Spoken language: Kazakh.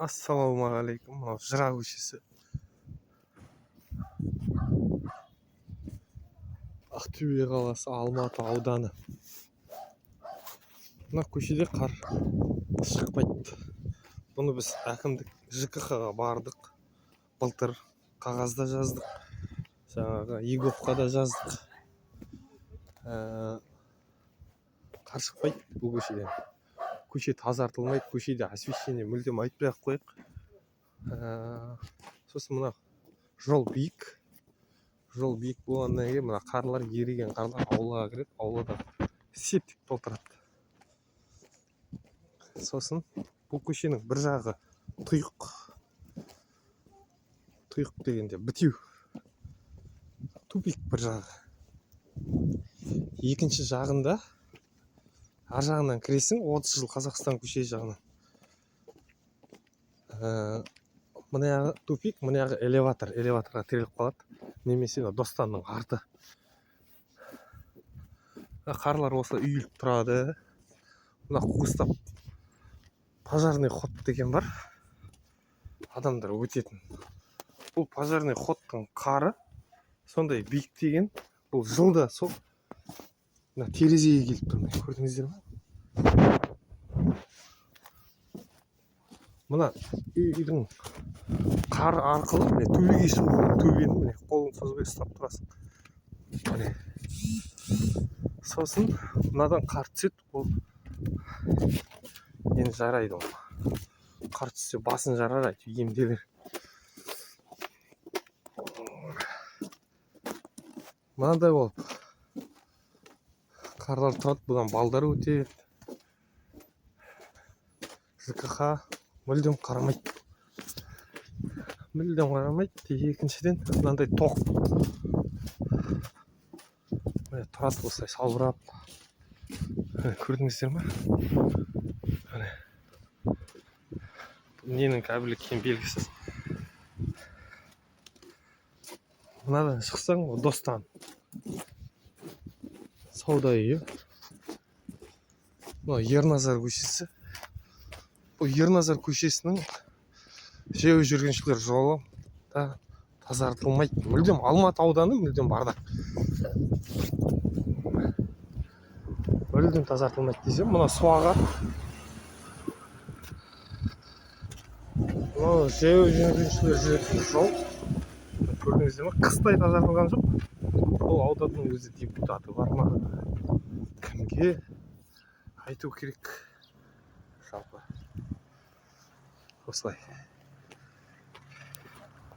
Ассалаумағалейкум. Мынау Жыра көшесі. Ақтөбе қаласы, Алматы ауданы. Мына көшеде қар шықпайды. Бұны біз әкімдік ЖКХ-ға бардық. Былтыр қағазда жаздық. Жаңағы ЕГОВ-қа да жаздық. Қар шықпайды бұл көшеден. Көше тазартылмайды. Көшеде освещение мүлдем айтпай ақ қояйық. Сосын мына жол биік. Жол биік болғаннан кейін мына қарлар, еріген қарлар аулаға кіреді. Аулада септик толтырады. Сосын бұл көшенің бір жағы тұйық. Тұйық дегенде бітеу. Тупик бір жағы. Екінші жағында ар жағынан кіресің, 30 жыл Қазақстан көше жағынан. Мына жағы тупик, мына жағы элеватор. Элеваторға тіреліп қалады. Немесе Достанның арты. Қарлар осылай үйіліп тұрады. Мына қуыстап пожарный ход деген бар. Адамдар өтетін. Бұл пожарный ходтың қары сондай биік деген. Бұл жылда сол терезеге келіп тұр. Көрдіңіздер ме? Мына үйдің қар арқылы міне төбеге шығу. Төбені міне қолын созбай ұстап тұрасың. Міне. Сосын мынадан қар түседі. Ол енді жарайды ол. Қар түссе басын жарар, емделер. Мынандай болып қарлар тұрады, бұдан балдар өтеді. ЖКХ мүлдем қарамайды. Мүлдем қарамайды. Екіншіден мынандай тоқ. Тұрады осылай салбырап. Көрдіңіздер ме? Ненің кабелі екен белгісіз. Мынадан шықсаң, Достан. Сауда үйі. Бұл Ерназар көшесі. Бұл Ерназар көшесінің жаяу жүргіншілер жолы да тазартылмайды. Мүлдем Алматы ауданы мүлдем бардақ. Мүлдем тазартылмайды десем, мына суаға. Бұл жаяу жүргіншілер жүретін жол. Көрдіңіздер ме? Қыстай тазартылған жоқ. Бұл ауданның өзі депутаты бар ма? Кімге айту керек? Жалпы осылай.